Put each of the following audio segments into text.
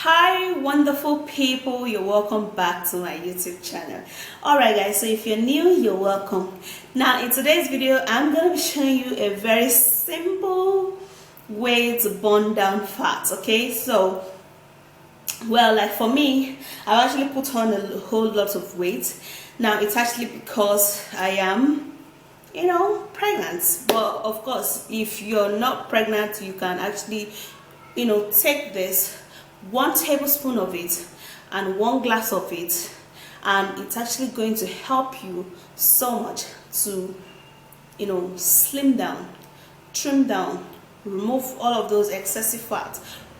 Hi wonderful people, you're welcome back to my YouTube channel. Alright guys, so if you're new, you're welcome. Now in today's video I'm going to be showing you a very simple way to burn down fat. Okay, so like for me, I've actually put on a whole lot of weight. Now it's actually because I am pregnant. But of course, if you're not pregnant, you can actually take this 1 tablespoon of it and 1 glass of it, and it's actually going to help you so much to slim down, trim down, remove all of those excessive fat,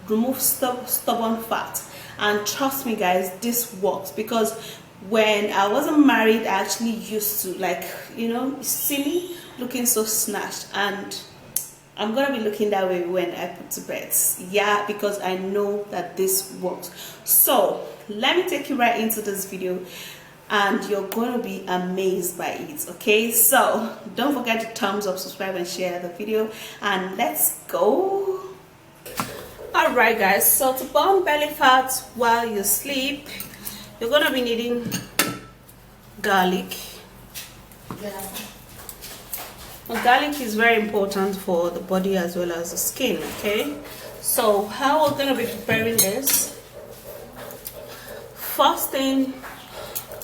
remove stubborn fat. And trust me guys, this works, because when I wasn't married I actually used to see me looking so snatched, and I'm gonna be looking that way when I put to bed. Yeah, because I know that this works. So let me take you right into this video and you're going to be amazed by it. Okay, so don't forget to thumbs up, subscribe and share the video, and let's go. All right guys, so to burn belly fat while you sleep, you're gonna be needing garlic. Well, garlic is very important for the body as well as the skin. Okay, so how we're going to be preparing this: first thing,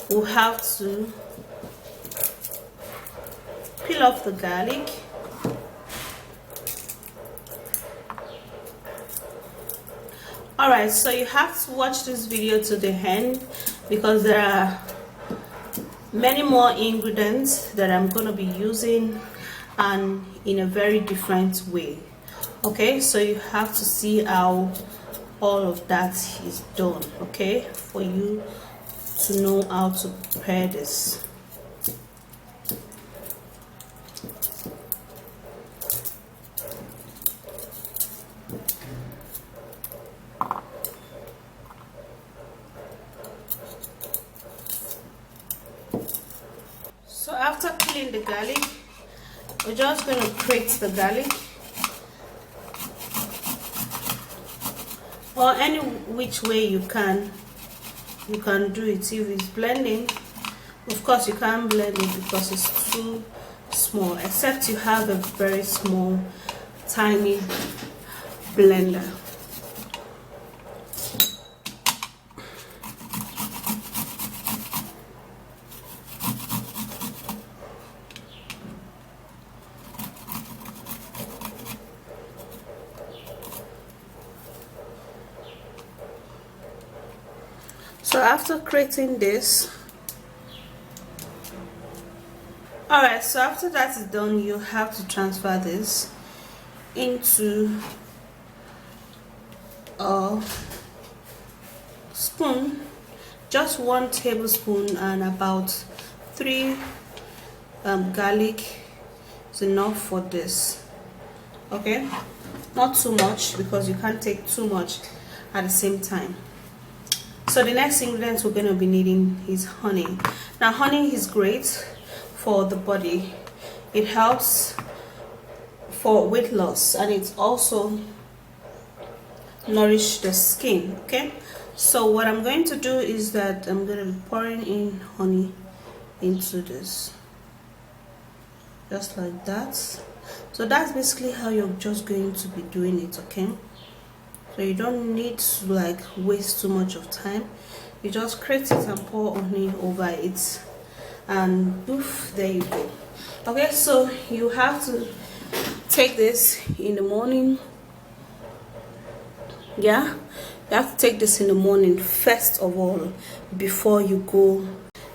we'll have to peel off the garlic. Alright, so you have to watch this video to the end, because there are many more ingredients that I'm going to be using, and in a very different way. Okay, so you have to see how all of that is done, okay, for you to know how to prepare this. So after peeling the garlic, we're just going to grate the garlic, or any which way you can do it. If it's blending, of course you can't blend it because it's too small, except you have a very small tiny blender. So after creating this, alright, so after that is done, you have to transfer this into a spoon. Just 1 tablespoon and about 3 garlic is enough for this. Okay, not too much, because you can't take too much at the same time. So the next ingredient we're going to be needing is honey. Now honey is great for the body. It helps for weight loss, and it's also nourish the skin. Okay, so what I'm going to do is that I'm going to be pouring in honey into this, just like that. So that's basically how you're just going to be doing it. Okay, so you don't need to waste too much of time. You just create it and pour honey over it, and poof, there you go. Okay, so you have to take this in the morning. Yeah, you have to take this in the morning first of all, before you go.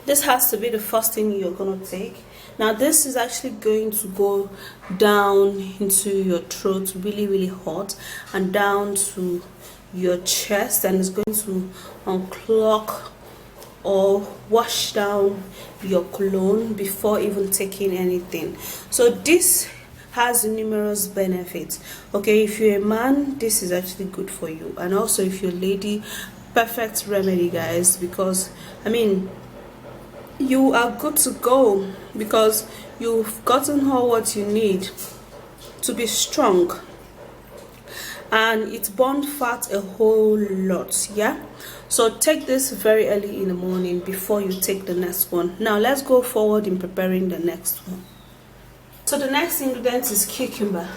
This has to be the first thing you're gonna take. Now this is actually going to go down into your throat, really hot, and down to your chest, and it's going to unclog or wash down your colon before even taking anything. So this has numerous benefits. Okay, if you're a man, this is actually good for you, and also if you're a lady, perfect remedy guys, because I mean you are good to go, because you've gotten all what you need to be strong. and it burns fat a whole lot. Yeah, so take this very early in the morning before you take the next one. Now let's go forward in preparing the next one. So the next ingredient is cucumber.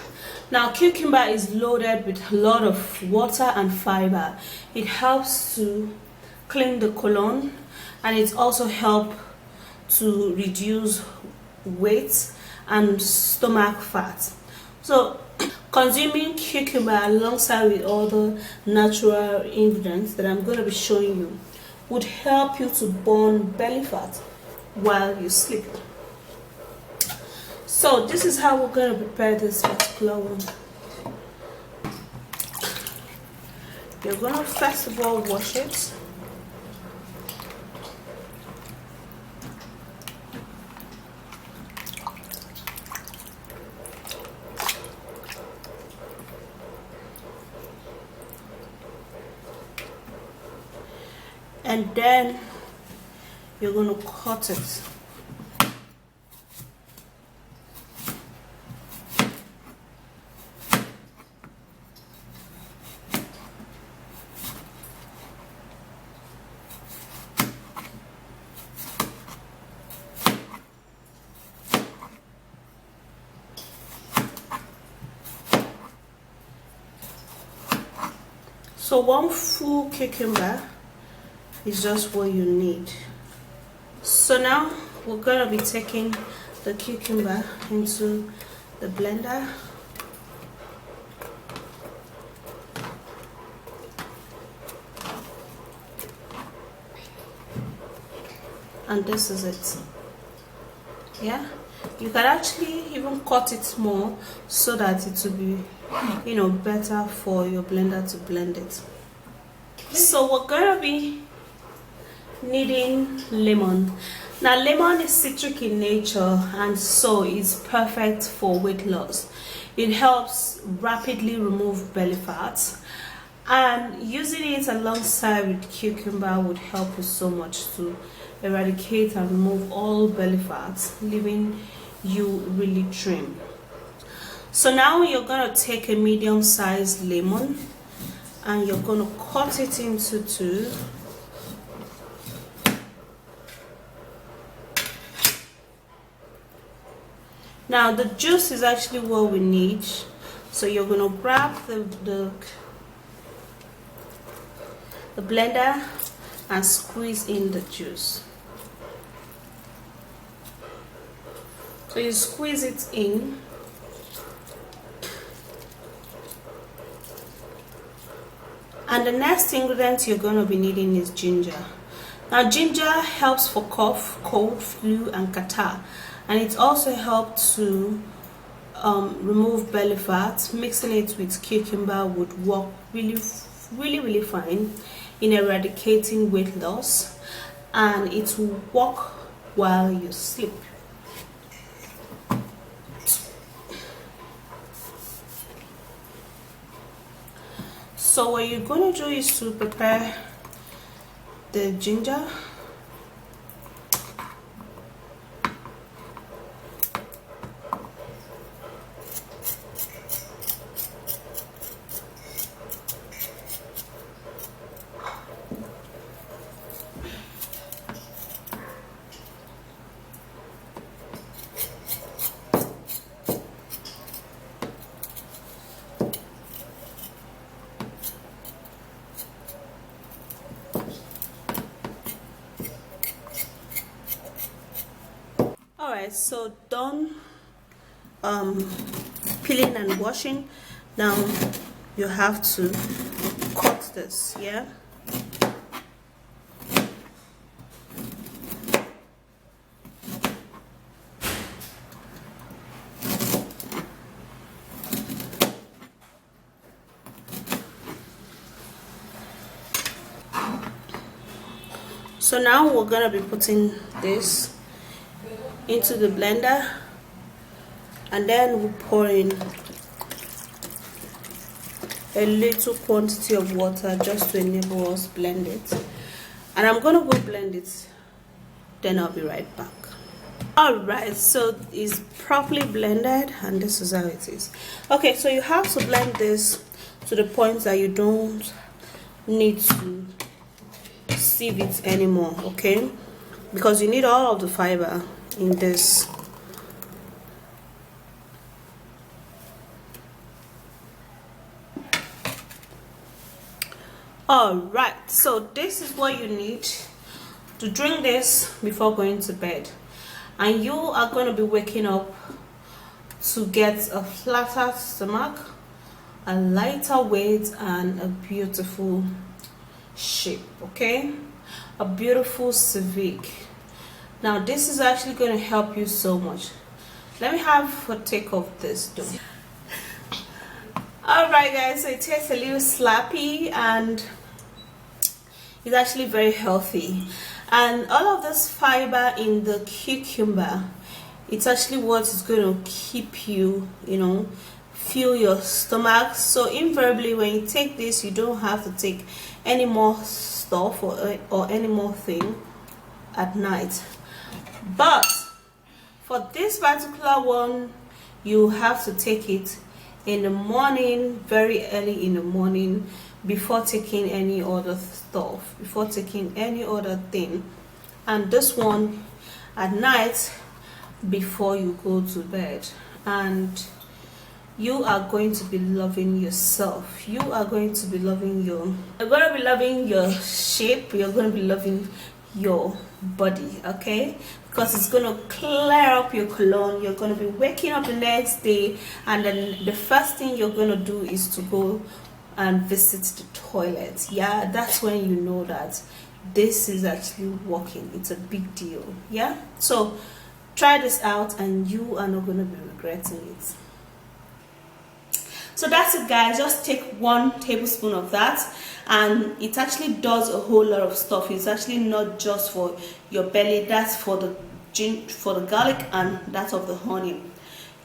Now cucumber is loaded with a lot of water and fiber. It helps to clean the colon, and it also helps to reduce weight and stomach fat. So consuming cucumber alongside with other natural ingredients that I'm going to be showing you would help you to burn belly fat while you sleep. So this is how we're going to prepare this particular one. You're going to first of all wash it. And then you're going to cut it. So one full cucumber is just what you need. So now we're going to be taking the cucumber into the blender. And this is it. Yeah, you can actually even cut it small so that it will be, you know, better for your blender to blend it. So we're going to be needing lemon. Now lemon is citric in nature, and so it's perfect for weight loss. It helps rapidly remove belly fat, and using it alongside with cucumber would help you so much to eradicate and remove all belly fat, leaving you really trim. So now you're going to take a medium-sized lemon and you're going to cut it into two. Now the juice is actually what we need, so you're going to grab the blender and squeeze in the juice. So you squeeze it in. And the next ingredient you're going to be needing is ginger. Now ginger helps for cough, cold, flu and catarrh, and it also helps to remove belly fat. Mixing it with cucumber would work really fine in eradicating weight loss, and it will work while you sleep. So what you're going to do is to prepare the ginger. Alright, so done peeling and washing. Now you have to cut this, yeah. So now we're gonna be putting this into the blender, and then we'll pour in a little quantity of water just to enable us blend it. And I'm gonna go blend it, then I'll be right back. Alright, so it's properly blended, and this is how it is. Okay, so you have to blend this to the point that you don't need to sieve it anymore, okay? Because you need all of the fiber in this. All right, so this is what you need to drink this before going to bed, and you are going to be waking up to get a flatter stomach, a lighter weight, and a beautiful shape, okay? A beautiful civic. Now this is actually going to help you so much. Let me have a take of this though. All right guys, so it tastes a little slappy and it's actually very healthy, and all of this fiber in the cucumber, it's actually what is going to keep you, fill your stomach. So invariably when you take this, you don't have to take any more stuff or any more thing at night. But for this particular one, you have to take it in the morning, very early in the morning, before taking any other stuff, before taking any other thing. And this one at night before you go to bed. And you are going to be loving yourself. You are going to be loving you're going to be loving your shape. You're going to be loving your body, okay? Because it's going to clear up your colon. You're going to be waking up the next day, and then the first thing you're going to do is to go and visit the toilet. Yeah, that's when you know that this is actually working. It's a big deal. Yeah, so try this out and you are not going to be regretting it. So that's it guys, just take 1 tablespoon of that, and it actually does a whole lot of stuff. It's actually not just for your belly, that's for the garlic, and that's of the honey.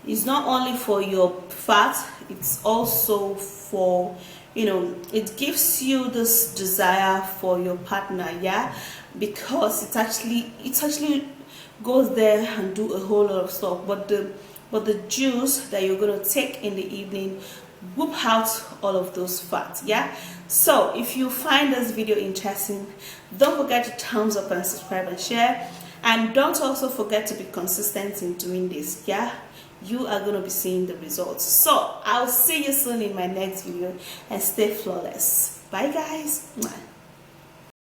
It's not only for your fat, it's also for, it gives you this desire for your partner, yeah, because it actually goes there and do a whole lot of stuff. But the juice that you're going to take in the evening whoop out all of those fats, yeah. So if you find this video interesting, don't forget to thumbs up and subscribe and share, and don't also forget to be consistent in doing this, yeah. You are going to be seeing the results. So I'll see you soon in my next video, and stay flawless. Bye guys.